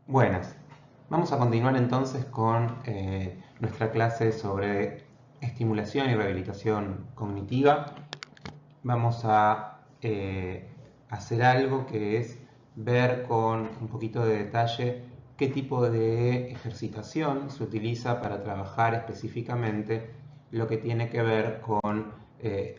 Buenas, vamos a continuar entonces con nuestra clase sobre estimulación y rehabilitación cognitiva. Vamos a hacer algo que es ver con un poquito de detalle qué tipo de ejercitación se utiliza para trabajar específicamente lo que tiene que ver con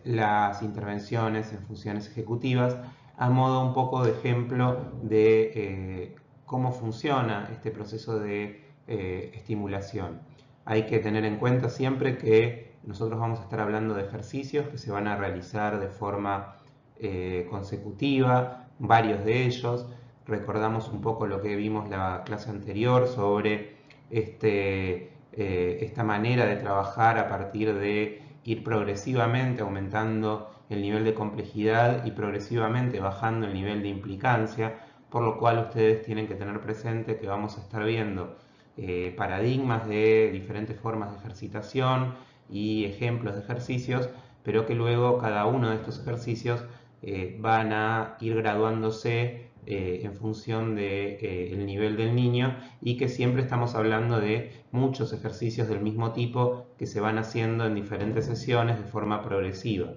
las intervenciones en funciones ejecutivas, a modo un poco de ejemplo de cómo funciona este proceso de estimulación. Hay que tener en cuenta siempre que nosotros vamos a estar hablando de ejercicios que se van a realizar de forma consecutiva, varios de ellos. Recordamos un poco lo que vimos la clase anterior sobre esta manera de trabajar a partir de ir progresivamente aumentando el nivel de complejidad y progresivamente bajando el nivel de implicancia, por lo cual ustedes tienen que tener presente que vamos a estar viendo paradigmas de diferentes formas de ejercitación y ejemplos de ejercicios, pero que luego cada uno de estos ejercicios van a ir graduándose en función del nivel del niño, y que siempre estamos hablando de muchos ejercicios del mismo tipo que se van haciendo en diferentes sesiones de forma progresiva.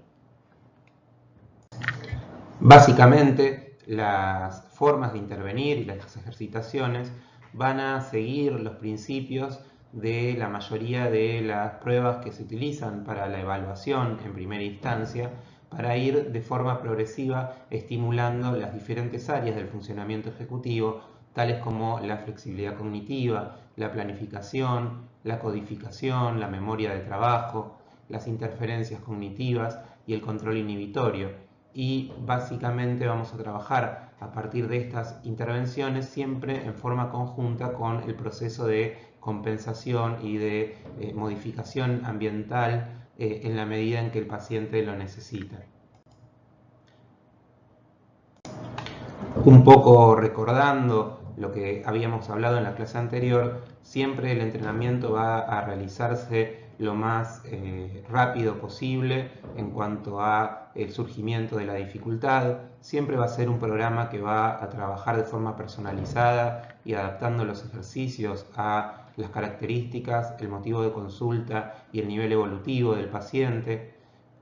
Básicamente, las formas de intervenir y las ejercitaciones van a seguir los principios de la mayoría de las pruebas que se utilizan para la evaluación en primera instancia, para ir de forma progresiva estimulando las diferentes áreas del funcionamiento ejecutivo, tales como la flexibilidad cognitiva, la planificación, la codificación, la memoria de trabajo, las interferencias cognitivas y el control inhibitorio. Y básicamente vamos a trabajar a partir de estas intervenciones siempre en forma conjunta con el proceso de compensación y de modificación ambiental en la medida en que el paciente lo necesita. Un poco recordando lo que habíamos hablado en la clase anterior, siempre el entrenamiento va a realizarse lo más rápido posible en cuanto a el surgimiento de la dificultad. Siempre va a ser un programa que va a trabajar de forma personalizada y adaptando los ejercicios a las características, el motivo de consulta y el nivel evolutivo del paciente.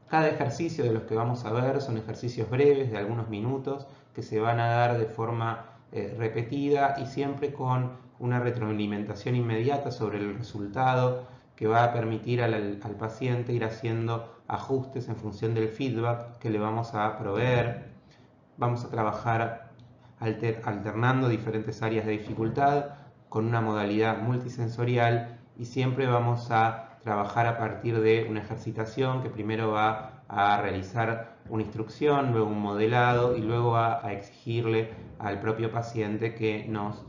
Cada ejercicio de los que vamos a ver son ejercicios breves de algunos minutos que se van a dar de forma repetida y siempre con una retroalimentación inmediata sobre el resultado, que va a permitir al paciente ir haciendo ajustes en función del feedback que le vamos a proveer. Vamos a trabajar alternando diferentes áreas de dificultad con una modalidad multisensorial, y siempre vamos a trabajar a partir de una ejercitación que primero va a realizar una instrucción, luego un modelado y luego va a exigirle al propio paciente que nos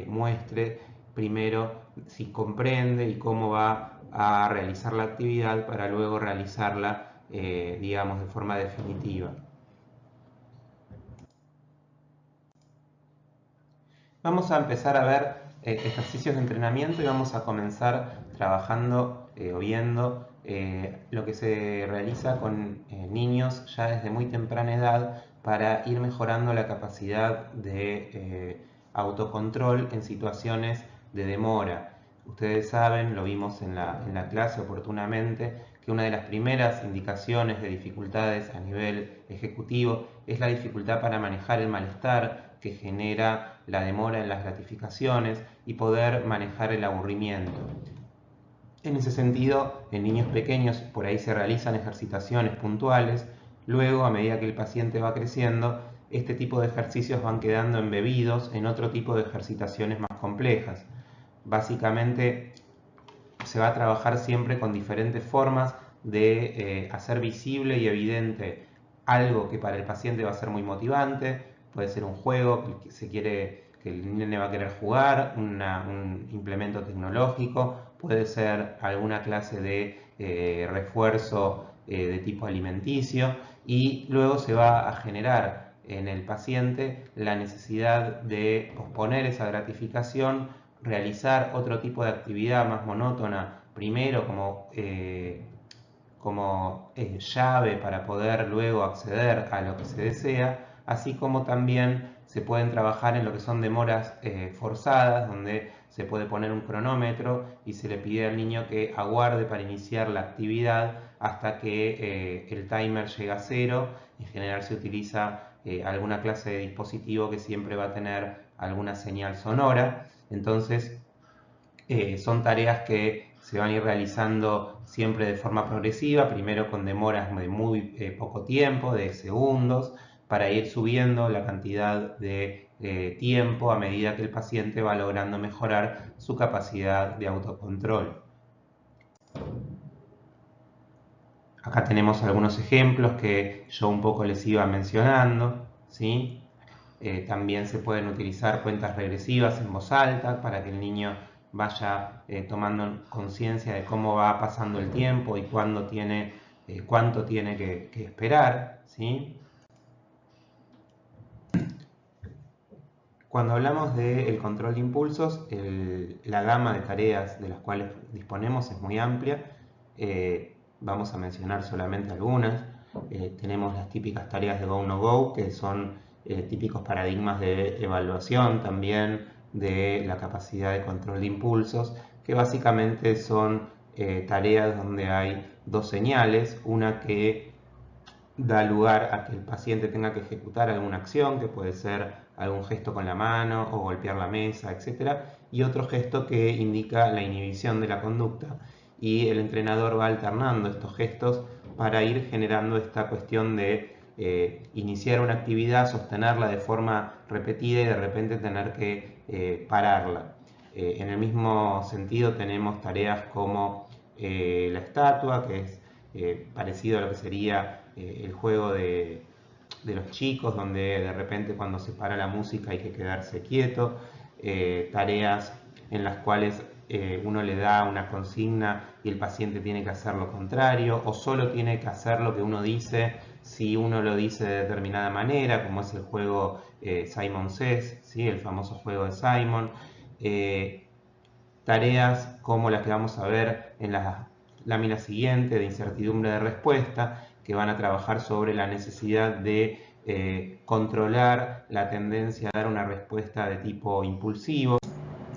muestre primero si comprende y cómo va a realizar la actividad para luego realizarla, digamos, de forma definitiva. Vamos a empezar a ver ejercicios de entrenamiento y vamos a comenzar trabajando o viendo lo que se realiza con niños ya desde muy temprana edad para ir mejorando la capacidad de autocontrol en situaciones de demora. Ustedes saben, lo vimos en la clase oportunamente, que una de las primeras indicaciones de dificultades a nivel ejecutivo es la dificultad para manejar el malestar que genera la demora en las gratificaciones y poder manejar el aburrimiento. En ese sentido, en niños pequeños por ahí se realizan ejercitaciones puntuales. Luego, a medida que el paciente va creciendo, este tipo de ejercicios van quedando embebidos en otro tipo de ejercitaciones más complejas. Básicamente se va a trabajar siempre con diferentes formas de hacer visible y evidente algo que para el paciente va a ser muy motivante. Puede ser un juego que el nene va a querer jugar, un implemento tecnológico, puede ser alguna clase de refuerzo de tipo alimenticio, y luego se va a generar en el paciente la necesidad de posponer esa gratificación, realizar otro tipo de actividad más monótona primero como llave para poder luego acceder a lo que se desea, así como también se pueden trabajar en lo que son demoras forzadas, donde se puede poner un cronómetro y se le pide al niño que aguarde para iniciar la actividad hasta que el timer llega a cero. En general se utiliza alguna clase de dispositivo que siempre va a tener alguna señal sonora. Entonces, son tareas que se van a ir realizando siempre de forma progresiva, primero con demoras de muy poco tiempo, de segundos, para ir subiendo la cantidad de tiempo a medida que el paciente va logrando mejorar su capacidad de autocontrol. Acá tenemos algunos ejemplos que yo un poco les iba mencionando, ¿sí? También se pueden utilizar cuentas regresivas en voz alta para que el niño vaya tomando conciencia de cómo va pasando el tiempo y cuánto tiene que esperar, ¿sí? Cuando hablamos del control de impulsos, la gama de tareas de las cuales disponemos es muy amplia. Vamos a mencionar solamente algunas. Tenemos las típicas tareas de Go No Go, que son típicos paradigmas de evaluación también de la capacidad de control de impulsos, que básicamente son tareas donde hay dos señales, una que da lugar a que el paciente tenga que ejecutar alguna acción, que puede ser algún gesto con la mano o golpear la mesa, etc. Y otro gesto que indica la inhibición de la conducta. Y el entrenador va alternando estos gestos para ir generando esta cuestión de iniciar una actividad, sostenerla de forma repetida y de repente tener que pararla. En el mismo sentido tenemos tareas como la estatua, que es parecido a lo que sería el juego de los chicos, donde de repente cuando se para la música hay que quedarse quieto, tareas en las cuales uno le da una consigna y el paciente tiene que hacer lo contrario, o solo tiene que hacer lo que uno dice si uno lo dice de determinada manera, como es el juego Simon Says, ¿sí? El famoso juego de Simon. Tareas como las que vamos a ver en la lámina siguiente de incertidumbre de respuesta, que van a trabajar sobre la necesidad de controlar la tendencia a dar una respuesta de tipo impulsivo.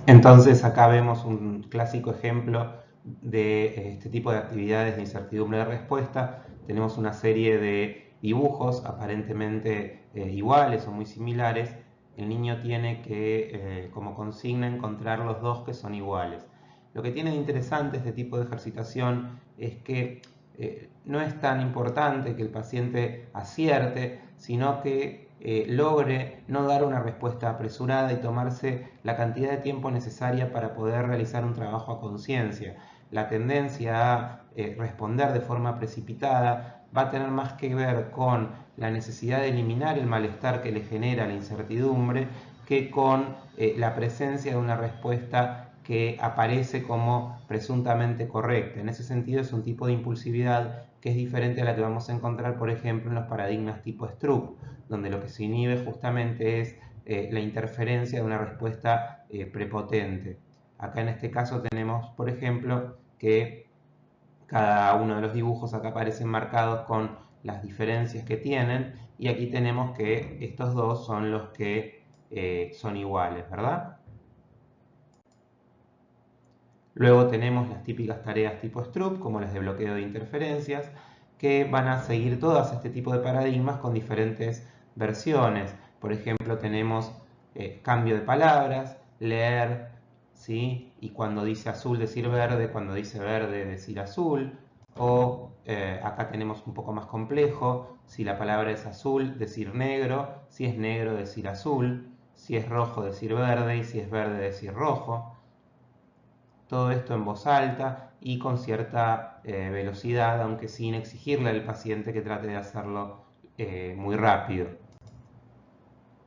Entonces acá vemos un clásico ejemplo de este tipo de actividades de incertidumbre de respuesta. Tenemos una serie de dibujos aparentemente iguales o muy similares. El niño tiene que, como consigna, encontrar los dos que son iguales. Lo que tiene de interesante este tipo de ejercitación es que no es tan importante que el paciente acierte, sino que logre no dar una respuesta apresurada y tomarse la cantidad de tiempo necesaria para poder realizar un trabajo a conciencia. La tendencia a responder de forma precipitada va a tener más que ver con la necesidad de eliminar el malestar que le genera la incertidumbre que con la presencia de una respuesta que aparece como presuntamente correcta. En ese sentido es un tipo de impulsividad que es diferente a la que vamos a encontrar, por ejemplo, en los paradigmas tipo Stroop, donde lo que se inhibe justamente es la interferencia de una respuesta prepotente. Acá en este caso tenemos, por ejemplo, que cada uno de los dibujos acá aparecen marcados con las diferencias que tienen, y aquí tenemos que estos dos son los que son iguales, ¿verdad? Luego tenemos las típicas tareas tipo Stroop, como las de bloqueo de interferencias, que van a seguir todas este tipo de paradigmas con diferentes versiones. Por ejemplo, tenemos cambio de palabras, leer, ¿sí? Y cuando dice azul decir verde, cuando dice verde decir azul. O acá tenemos un poco más complejo, si la palabra es azul decir negro, si es negro decir azul, si es rojo decir verde y si es verde decir rojo. Todo esto en voz alta y con cierta velocidad, aunque sin exigirle al paciente que trate de hacerlo muy rápido.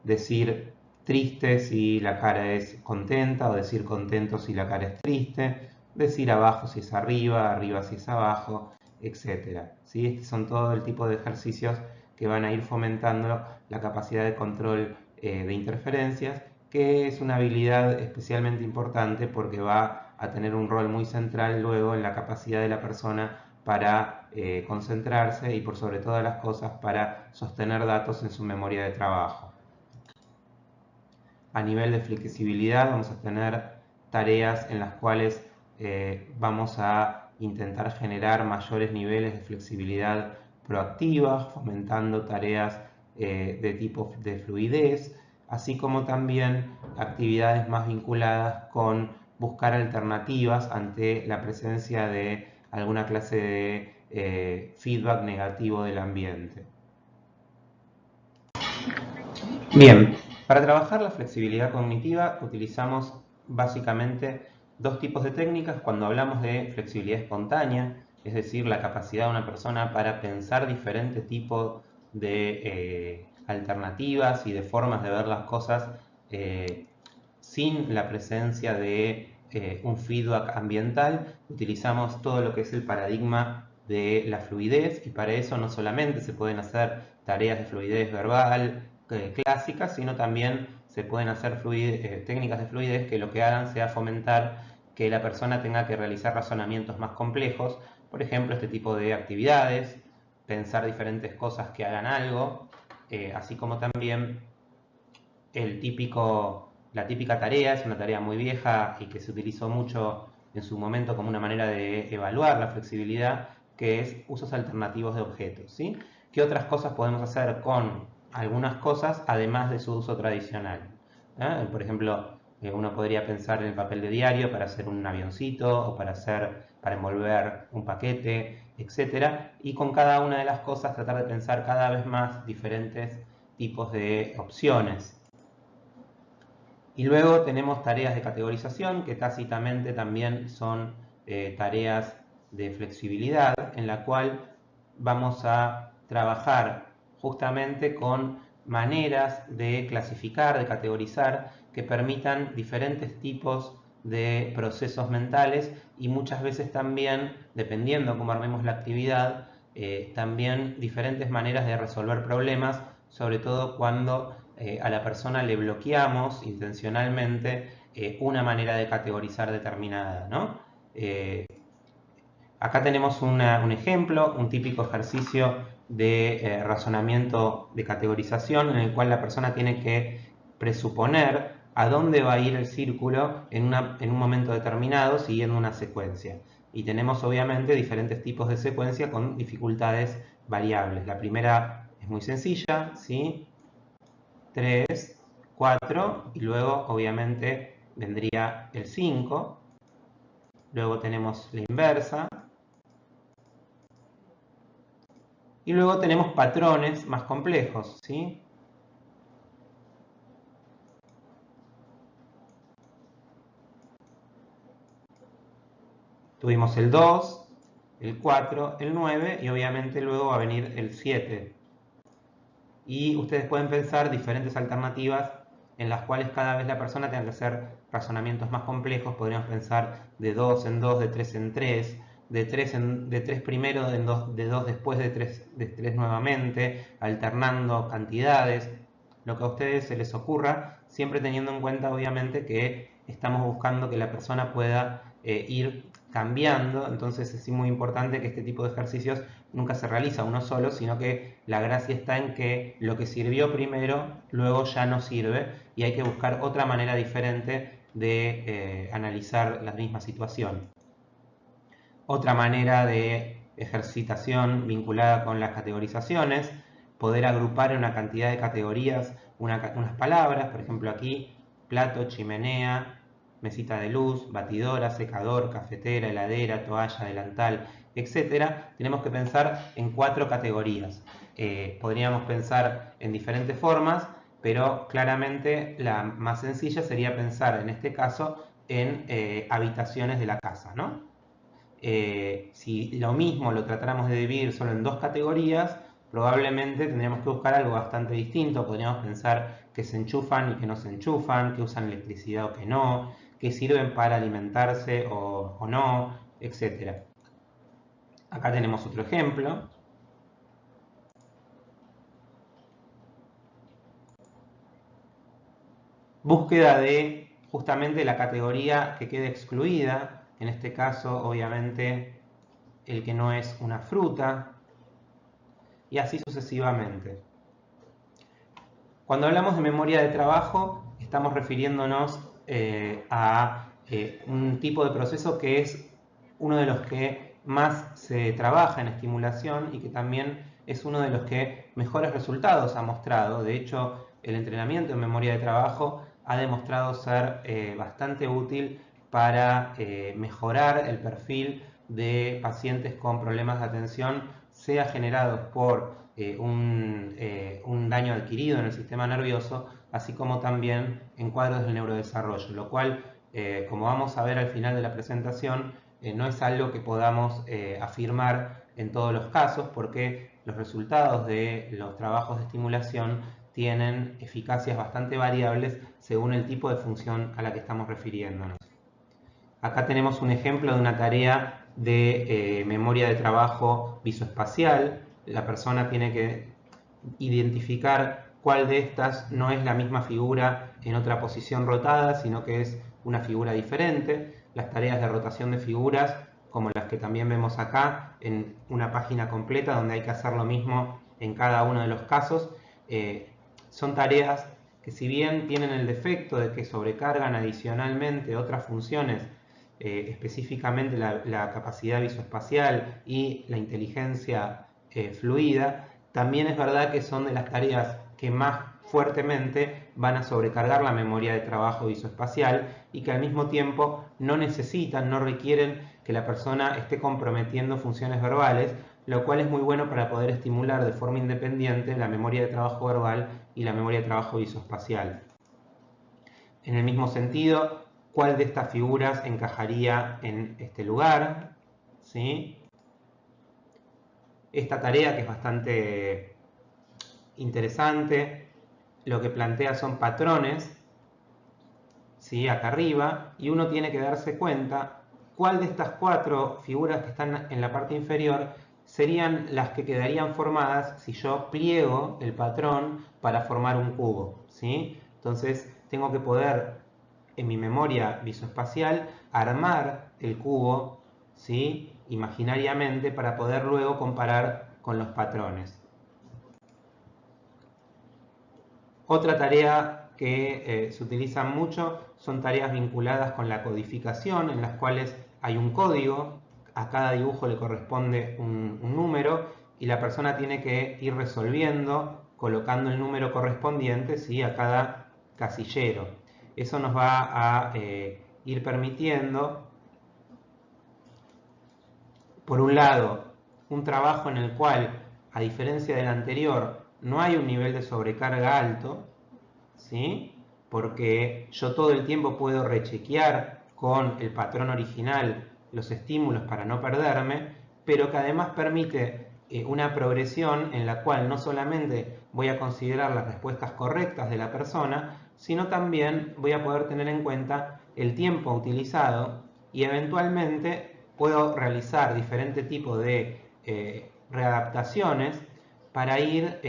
Decir triste si la cara es contenta, o decir contento si la cara es triste, decir abajo si es arriba, arriba si es abajo, etc. ¿Sí? Estos son todo el tipo de ejercicios que van a ir fomentando la capacidad de control de interferencias, que es una habilidad especialmente importante porque va a tener un rol muy central luego en la capacidad de la persona para concentrarse y por sobre todas las cosas para sostener datos en su memoria de trabajo. a nivel de flexibilidad vamos a tener tareas en las cuales vamos a intentar generar mayores niveles de flexibilidad proactiva, fomentando tareas de tipo de fluidez, así como también actividades más vinculadas con buscar alternativas ante la presencia de alguna clase de feedback negativo del ambiente. Bien, para trabajar la flexibilidad cognitiva utilizamos básicamente dos tipos de técnicas. Cuando hablamos de flexibilidad espontánea, es decir, la capacidad de una persona para pensar diferentes tipos de alternativas y de formas de ver las cosas sin la presencia de un feedback ambiental, utilizamos todo lo que es el paradigma de la fluidez, y para eso no solamente se pueden hacer tareas de fluidez verbal clásicas, sino también se pueden hacer técnicas de fluidez que lo que hagan sea fomentar que la persona tenga que realizar razonamientos más complejos, por ejemplo, este tipo de actividades, pensar diferentes cosas que hagan algo, así como también la típica tarea, es una tarea muy vieja y que se utilizó mucho en su momento como una manera de evaluar la flexibilidad, que es usos alternativos de objetos, ¿sí? ¿Qué otras cosas podemos hacer con algunas cosas además de su uso tradicional? Por ejemplo, uno podría pensar en el papel de diario para hacer un avioncito o para envolver un paquete, etc. Y con cada una de las cosas tratar de pensar cada vez más diferentes tipos de opciones. Y luego tenemos tareas de categorización, que tácitamente también son tareas de flexibilidad, en la cual vamos a trabajar justamente con maneras de clasificar, de categorizar, que permitan diferentes tipos de procesos mentales, y muchas veces también, dependiendo cómo armemos la actividad, también diferentes maneras de resolver problemas, sobre todo cuando a la persona le bloqueamos intencionalmente una manera de categorizar determinada, ¿no? Acá tenemos un ejemplo, un típico ejercicio de razonamiento de categorización, en el cual la persona tiene que presuponer a dónde va a ir el círculo en un momento determinado siguiendo una secuencia. Y tenemos obviamente diferentes tipos de secuencia con dificultades variables. La primera es muy sencilla, ¿sí? 3, 4, y luego obviamente vendría el 5. Luego tenemos la inversa. Y luego tenemos patrones más complejos, ¿sí? Tuvimos el 2, el 4, el 9 y obviamente luego va a venir el 7. Y ustedes pueden pensar diferentes alternativas en las cuales cada vez la persona tenga que hacer razonamientos más complejos. Podríamos pensar de 2 en 2, de 3 en 3, de 3 primero, de 2 después, de 3 nuevamente, alternando cantidades, lo que a ustedes se les ocurra, siempre teniendo en cuenta obviamente que estamos buscando que la persona pueda ir cambiando. Entonces es muy importante que este tipo de ejercicios nunca se realiza uno solo, sino que la gracia está en que lo que sirvió primero luego ya no sirve, y hay que buscar otra manera diferente de analizar la misma situación. Otra manera de ejercitación vinculada con las categorizaciones, poder agrupar en una cantidad de categorías unas palabras. Por ejemplo, aquí plato, chimenea, mesita de luz, batidora, secador, cafetera, heladera, toalla, delantal, etc. Tenemos que pensar en 4 categorías. Podríamos pensar en diferentes formas, pero claramente la más sencilla sería pensar en este caso en habitaciones de la casa, ¿no? Si lo mismo lo tratáramos de dividir solo en 2 categorías, probablemente tendríamos que buscar algo bastante distinto. Podríamos pensar que se enchufan y que no se enchufan, que usan electricidad o que no, que sirven para alimentarse o no, etc. Acá tenemos otro ejemplo. Búsqueda de justamente la categoría que quede excluida. En este caso, obviamente, el que no es una fruta. Y así sucesivamente. Cuando hablamos de memoria de trabajo, estamos refiriéndonos a un tipo de proceso que es uno de los que más se trabaja en estimulación y que también es uno de los que mejores resultados ha mostrado. De hecho, el entrenamiento en memoria de trabajo ha demostrado ser bastante útil para mejorar el perfil de pacientes con problemas de atención, sea generados por un daño adquirido en el sistema nervioso, así como también en cuadros del neurodesarrollo, lo cual, como vamos a ver al final de la presentación, no es algo que podamos afirmar en todos los casos, porque los resultados de los trabajos de estimulación tienen eficacias bastante variables según el tipo de función a la que estamos refiriéndonos. Acá tenemos un ejemplo de una tarea de memoria de trabajo visoespacial. La persona tiene que identificar cuál de estas no es la misma figura en otra posición rotada, sino que es una figura diferente. Las tareas de rotación de figuras, como las que también vemos acá, en una página completa donde hay que hacer lo mismo en cada uno de los casos, son tareas que, si bien tienen el defecto de que sobrecargan adicionalmente otras funciones, específicamente la capacidad visoespacial y la inteligencia fluida, también es verdad que son de las tareas que más fuertemente van a sobrecargar la memoria de trabajo visoespacial y que al mismo tiempo no necesitan, no requieren que la persona esté comprometiendo funciones verbales, lo cual es muy bueno para poder estimular de forma independiente la memoria de trabajo verbal y la memoria de trabajo visoespacial. En el mismo sentido, ¿cuál de estas figuras encajaría en este lugar? ¿Sí? Esta tarea, que es bastante interesante, lo que plantea son patrones, ¿sí? Acá arriba, y uno tiene que darse cuenta cuál de estas 4 figuras que están en la parte inferior serían las que quedarían formadas si yo pliego el patrón para formar un cubo, ¿sí? Entonces tengo que poder, en mi memoria visoespacial, armar el cubo, ¿sí? Imaginariamente, para poder luego comparar con los patrones. Otra tarea que se utiliza mucho son tareas vinculadas con la codificación, en las cuales hay un código, a cada dibujo le corresponde un número y la persona tiene que ir resolviendo, colocando el número correspondiente, ¿sí?, a cada casillero. Eso nos va a ir permitiendo, por un lado, un trabajo en el cual, a diferencia del anterior, no hay un nivel de sobrecarga alto, ¿sí? Porque yo todo el tiempo puedo rechequear con el patrón original los estímulos para no perderme, pero que además permite una progresión en la cual no solamente voy a considerar las respuestas correctas de la persona, sino también voy a poder tener en cuenta el tiempo utilizado y eventualmente puedo realizar diferentes tipos de readaptaciones para ir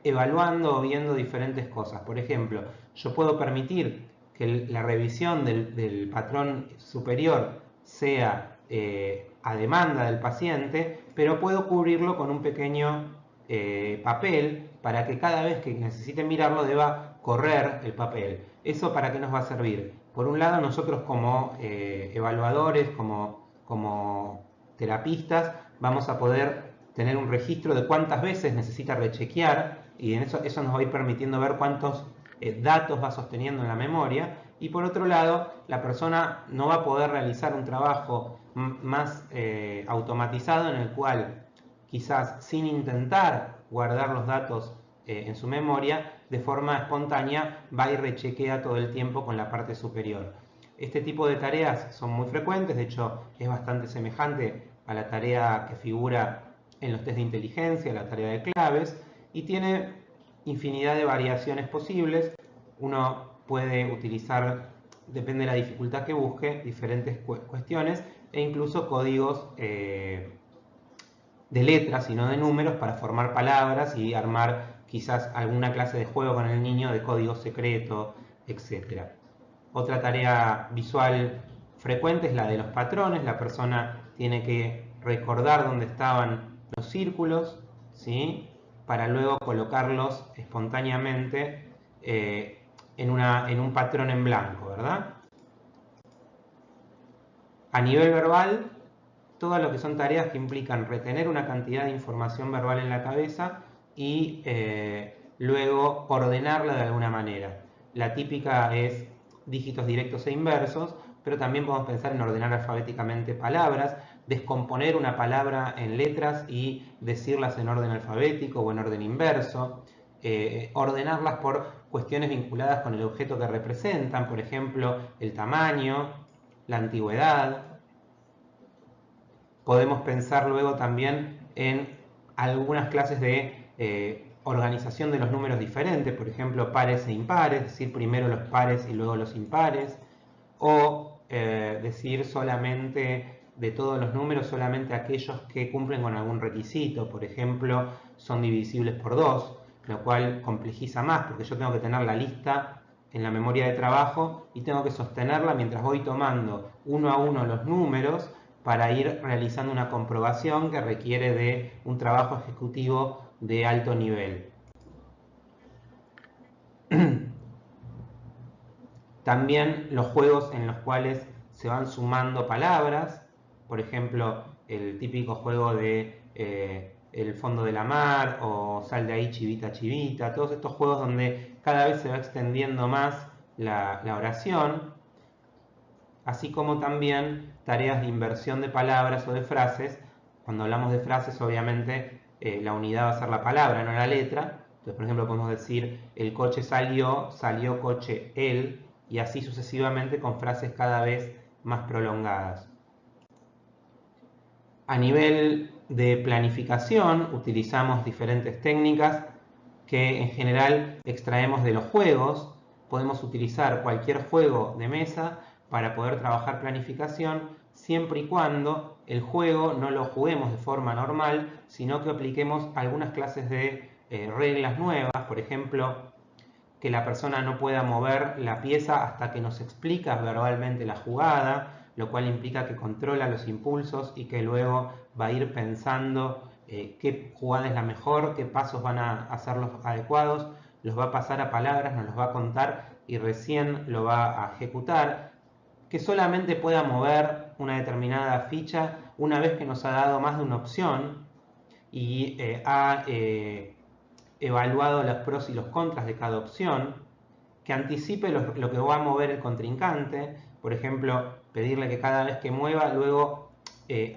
evaluando o viendo diferentes cosas. Por ejemplo, yo puedo permitir que la revisión del patrón superior sea a demanda del paciente, pero puedo cubrirlo con un pequeño papel para que cada vez que necesite mirarlo deba correr el papel. ¿Eso para qué nos va a servir? Por un lado, nosotros como evaluadores, como terapistas, vamos a poder tener un registro de cuántas veces necesita rechequear, y en eso nos va a ir permitiendo ver cuántos datos va sosteniendo en la memoria. Y por otro lado, la persona no va a poder realizar un trabajo más automatizado, en el cual quizás sin intentar guardar los datos en su memoria, de forma espontánea va y rechequea todo el tiempo con la parte superior. Este tipo de tareas son muy frecuentes, de hecho es bastante semejante a la tarea que figura en los test de inteligencia, la tarea de claves, y tiene infinidad de variaciones posibles. Uno puede utilizar, depende de la dificultad que busque, diferentes cuestiones e incluso códigos de letras y no de números para formar palabras y armar quizás alguna clase de juego con el niño de código secreto, etc. Otra tarea visual frecuente es la de los patrones. La persona tiene que recordar dónde estaban los círculos, ¿sí?, para luego colocarlos espontáneamente en un patrón en blanco, ¿verdad? A nivel verbal, todo lo que son tareas que implican retener una cantidad de información verbal en la cabeza y luego ordenarla de alguna manera. La típica es dígitos directos e inversos, pero también podemos pensar en ordenar alfabéticamente palabras, descomponer una palabra en letras y decirlas en orden alfabético o en orden inverso, ordenarlas por cuestiones vinculadas con el objeto que representan, por ejemplo, el tamaño, la antigüedad. Podemos pensar luego también en algunas clases de organización de los números diferentes, por ejemplo, pares e impares, decir primero los pares y luego los impares, o decir solamente de todos los números, solamente aquellos que cumplen con algún requisito, por ejemplo, son divisibles por 2, lo cual complejiza más, porque yo tengo que tener la lista en la memoria de trabajo y tengo que sostenerla mientras voy tomando uno a uno los números para ir realizando una comprobación que requiere de un trabajo ejecutivo de alto nivel. También los juegos en los cuales se van sumando palabras, por ejemplo, el típico juego de el fondo de la mar o sal de ahí chivita chivita, todos estos juegos donde cada vez se va extendiendo más la oración, así como también tareas de inversión de palabras o de frases. Cuando hablamos de frases, obviamente la unidad va a ser la palabra, no la letra. Entonces, por ejemplo, podemos decir el coche salió, salió coche él, y así sucesivamente con frases cada vez más prolongadas. A nivel de planificación utilizamos diferentes técnicas que en general extraemos de los juegos. Podemos utilizar cualquier juego de mesa para poder trabajar planificación, siempre y cuando el juego no lo juguemos de forma normal, sino que apliquemos algunas clases de reglas nuevas, por ejemplo, que la persona no pueda mover la pieza hasta que nos explica verbalmente la jugada, lo cual implica que controla los impulsos y que luego va a ir pensando qué jugada es la mejor, qué pasos van a ser los adecuados, los va a pasar a palabras, nos los va a contar y recién lo va a ejecutar, que solamente pueda mover una determinada ficha una vez que nos ha dado más de una opción y ha evaluado los pros y los contras de cada opción, que anticipe lo que va a mover el contrincante, por ejemplo, pedirle que cada vez que mueva, luego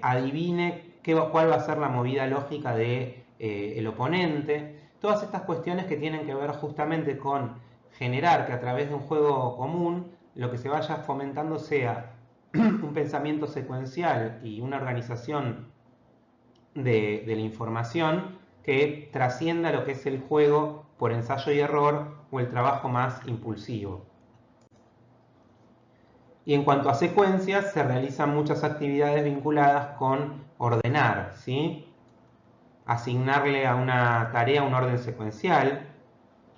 adivine cuál va a ser la movida lógica del oponente. Todas estas cuestiones que tienen que ver justamente con generar que a través de un juego común lo que se vaya fomentando sea un pensamiento secuencial y una organización de la información que trascienda lo que es el juego por ensayo y error o el trabajo más impulsivo. Y en cuanto a secuencias, se realizan muchas actividades vinculadas con ordenar, ¿sí? Asignarle a una tarea un orden secuencial,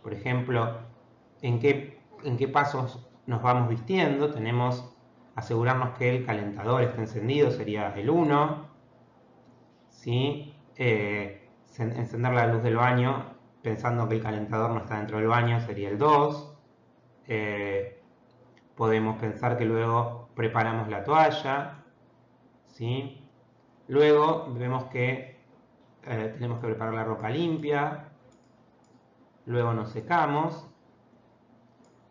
por ejemplo, en qué pasos nos vamos vistiendo. Tenemos asegurarnos que el calentador esté encendido, sería el 1, ¿sí? Encender la luz del baño pensando que el calentador no está dentro del baño, sería el 2. Podemos pensar que luego preparamos la toalla, ¿sí? Luego vemos que tenemos que preparar la ropa limpia, luego nos secamos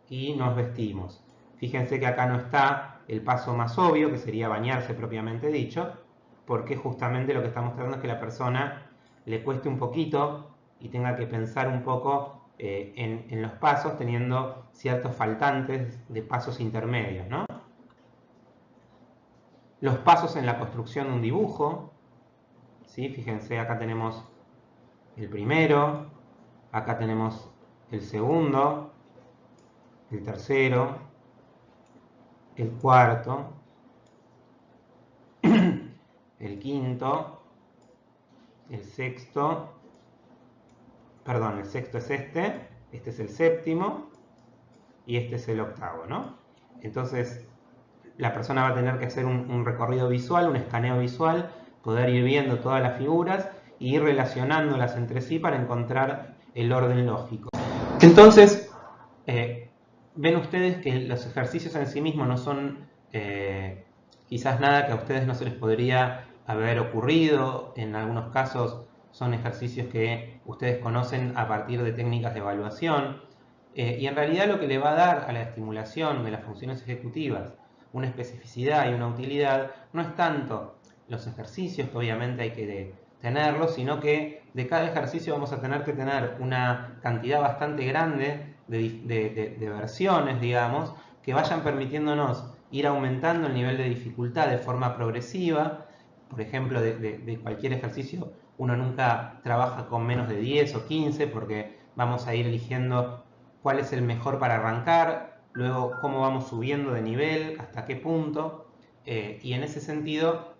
y nos vestimos. Fíjense que acá no está el paso más obvio, que sería bañarse propiamente dicho, porque justamente lo que estamos tratando es que la persona le cueste un poquito y tenga que pensar un poco en los pasos, teniendo ciertos faltantes de pasos intermedios, ¿no? Los pasos en la construcción de un dibujo, ¿sí? Fíjense, acá tenemos el primero, acá tenemos el segundo, el tercero, el cuarto, el quinto, el sexto, perdón, el sexto es este es el séptimo y este es el octavo, ¿no? Entonces, la persona va a tener que hacer un recorrido visual, un escaneo visual, poder ir viendo todas las figuras e ir relacionándolas entre sí para encontrar el orden lógico. Entonces, ven ustedes que los ejercicios en sí mismos no son quizás nada que a ustedes no se les podría haber ocurrido. En algunos casos son ejercicios que ustedes conocen a partir de técnicas de evaluación. Y en realidad lo que le va a dar a la estimulación de las funciones ejecutivas una especificidad y una utilidad no es tanto los ejercicios, que obviamente hay que tenerlos, sino que de cada ejercicio vamos a tener que tener una cantidad bastante grande de versiones, digamos, que vayan permitiéndonos ir aumentando el nivel de dificultad de forma progresiva. Por ejemplo, de cualquier ejercicio uno nunca trabaja con menos de 10 o 15 porque vamos a ir eligiendo cuál es el mejor para arrancar, luego cómo vamos subiendo de nivel, hasta qué punto, y en ese sentido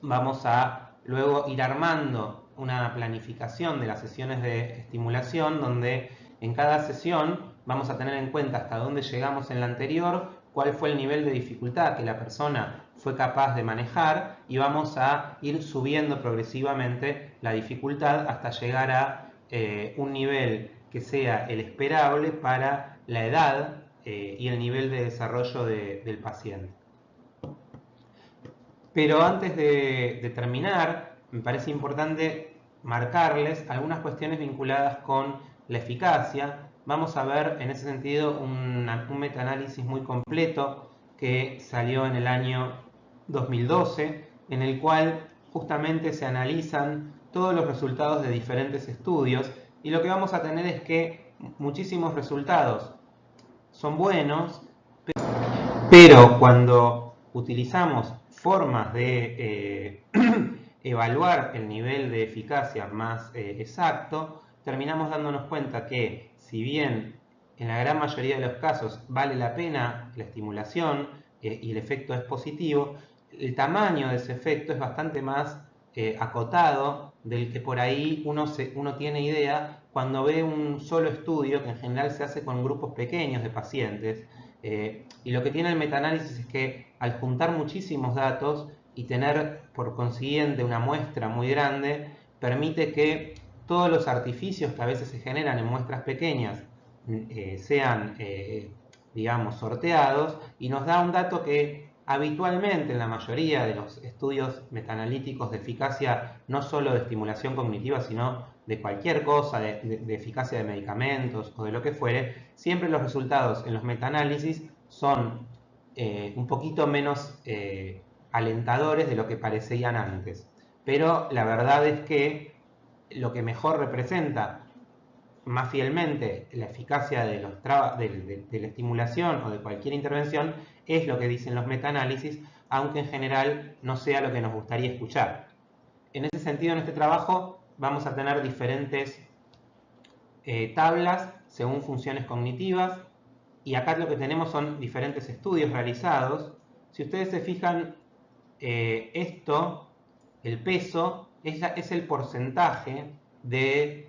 vamos a luego ir armando una planificación de las sesiones de estimulación donde en cada sesión vamos a tener en cuenta hasta dónde llegamos en la anterior, cuál fue el nivel de dificultad que la persona fue capaz de manejar y vamos a ir subiendo progresivamente la dificultad hasta llegar a un nivel que sea el esperable para la edad y el nivel de desarrollo del paciente. Pero antes de terminar, me parece importante marcarles algunas cuestiones vinculadas con la eficacia. Vamos a ver en ese sentido un metaanálisis muy completo que salió en el año 2012, en el cual justamente se analizan todos los resultados de diferentes estudios, y lo que vamos a tener es que muchísimos resultados son buenos, pero cuando utilizamos formas de evaluar el nivel de eficacia más exacto, terminamos dándonos cuenta que si bien en la gran mayoría de los casos vale la pena la estimulación y el efecto es positivo, el tamaño de ese efecto es bastante más acotado del que por ahí uno tiene idea cuando ve un solo estudio, que en general se hace con grupos pequeños de pacientes. Y lo que tiene el metaanálisis es que al juntar muchísimos datos y tener por consiguiente una muestra muy grande, permite que todos los artificios que a veces se generan en muestras pequeñas sean, digamos, sorteados, y nos da un dato que habitualmente en la mayoría de los estudios metaanalíticos de eficacia, no solo de estimulación cognitiva, sino de cualquier cosa, de eficacia de medicamentos o de lo que fuere, siempre los resultados en los metaanálisis son un poquito menos alentadores de lo que parecían antes. Pero la verdad es que lo que mejor representa más fielmente la eficacia de la estimulación o de cualquier intervención es lo que dicen los metaanálisis, aunque en general no sea lo que nos gustaría escuchar. En ese sentido, en este trabajo vamos a tener diferentes tablas según funciones cognitivas, y acá lo que tenemos son diferentes estudios realizados. Si ustedes se fijan, esto, el peso, es el porcentaje de,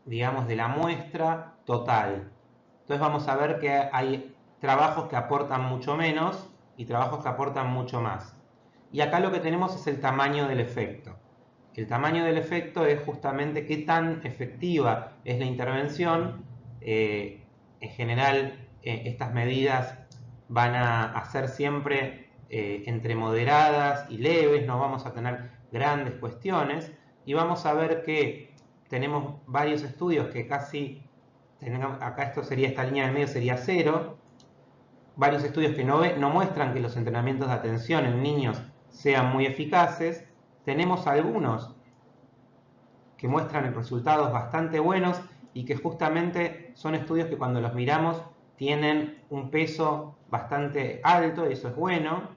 digamos, de la muestra total. Entonces vamos a ver que hay trabajos que aportan mucho menos y trabajos que aportan mucho más. Y acá lo que tenemos es el tamaño del efecto. El tamaño del efecto es justamente qué tan efectiva es la intervención. En general, estas medidas van a ser siempre entre moderadas y leves, no vamos a tener grandes cuestiones, y vamos a ver que tenemos varios estudios que casi, acá esto sería, esta línea de medio sería 0, varios estudios que no muestran que los entrenamientos de atención en niños sean muy eficaces. Tenemos algunos que muestran resultados bastante buenos y que justamente son estudios que cuando los miramos tienen un peso bastante alto, y eso es bueno.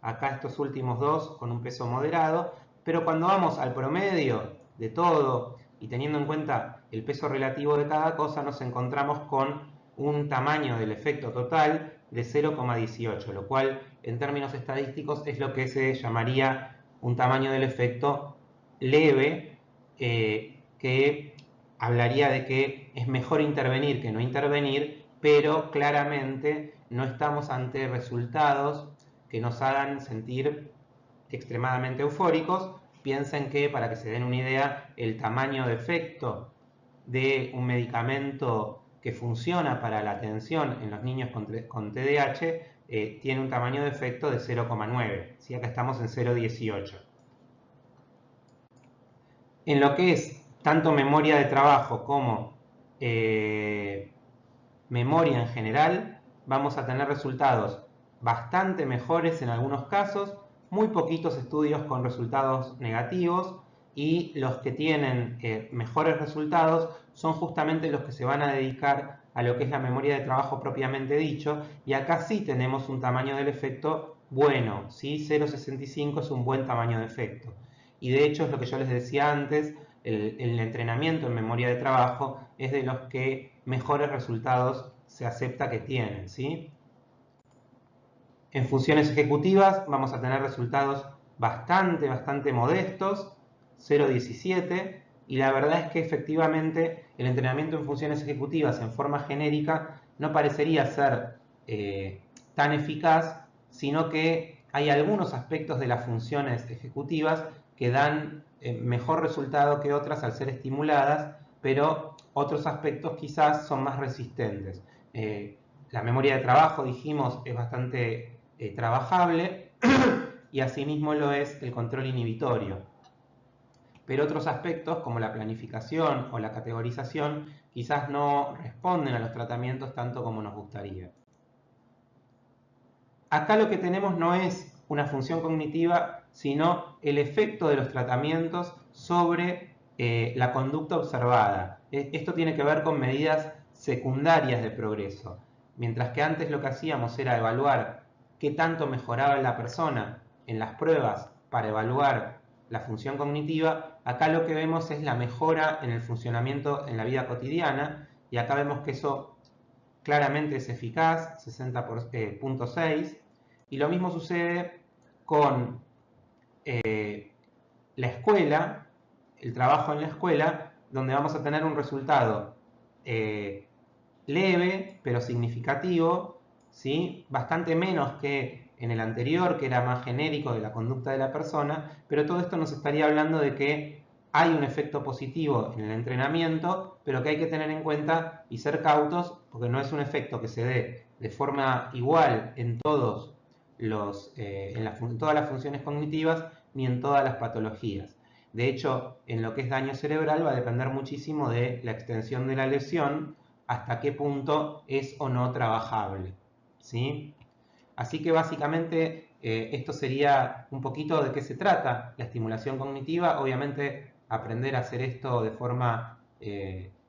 Acá estos últimos dos con un peso moderado, pero cuando vamos al promedio de todo y teniendo en cuenta el peso relativo de cada cosa, nos encontramos con un tamaño del efecto total de 0,18, lo cual en términos estadísticos es lo que se llamaría un tamaño del efecto leve, que hablaría de que es mejor intervenir que no intervenir, pero claramente no estamos ante resultados que nos hagan sentir extremadamente eufóricos. Piensen que, para que se den una idea, el tamaño de efecto de un medicamento que funciona para la atención en los niños con TDAH tiene un tamaño de efecto de 0,9. ¿Sí? Acá estamos en 0,18. En lo que es tanto memoria de trabajo como memoria en general, vamos a tener resultados bastante mejores en algunos casos, muy poquitos estudios con resultados negativos, y los que tienen mejores resultados son justamente los que se van a dedicar a lo que es la memoria de trabajo propiamente dicho, y acá sí tenemos un tamaño del efecto bueno, ¿sí? 0,65 es un buen tamaño de efecto. Y de hecho es lo que yo les decía antes, el entrenamiento en memoria de trabajo es de los que mejores resultados se acepta que tienen, ¿sí? En funciones ejecutivas vamos a tener resultados bastante modestos, 0,17, y la verdad es que efectivamente el entrenamiento en funciones ejecutivas en forma genérica no parecería ser tan eficaz, sino que hay algunos aspectos de las funciones ejecutivas que dan mejor resultado que otras al ser estimuladas, pero otros aspectos quizás son más resistentes. La memoria de trabajo, dijimos, es bastante trabajable y asimismo lo es el control inhibitorio. Pero otros aspectos como la planificación o la categorización quizás no responden a los tratamientos tanto como nos gustaría. Acá lo que tenemos no es una función cognitiva, sino el efecto de los tratamientos sobre la conducta observada. Esto tiene que ver con medidas secundarias de progreso. Mientras que antes lo que hacíamos era evaluar qué tanto mejoraba la persona en las pruebas para evaluar la función cognitiva, acá lo que vemos es la mejora en el funcionamiento en la vida cotidiana, y acá vemos que eso claramente es eficaz, 60,6, y lo mismo sucede con la escuela, el trabajo en la escuela, donde vamos a tener un resultado leve pero significativo, ¿sí? Bastante menos que en el anterior, que era más genérico de la conducta de la persona, pero todo esto nos estaría hablando de que hay un efecto positivo en el entrenamiento, pero que hay que tener en cuenta y ser cautos, porque no es un efecto que se dé de forma igual en todas las funciones cognitivas ni en todas las patologías. De hecho, en lo que es daño cerebral va a depender muchísimo de la extensión de la lesión, hasta qué punto es o no trabajable, ¿sí? Así que básicamente esto sería un poquito de qué se trata la estimulación cognitiva. Obviamente aprender a hacer esto de forma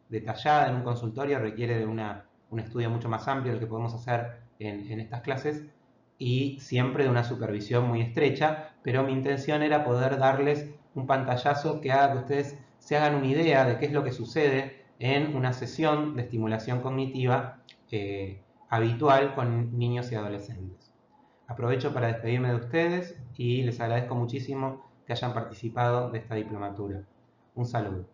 detallada en un consultorio requiere de un estudio mucho más amplio del que podemos hacer en estas clases, y siempre de una supervisión muy estrecha, pero mi intención era poder darles un pantallazo que haga que ustedes se hagan una idea de qué es lo que sucede en una sesión de estimulación cognitiva habitual con niños y adolescentes. Aprovecho para despedirme de ustedes y les agradezco muchísimo que hayan participado de esta diplomatura. Un saludo.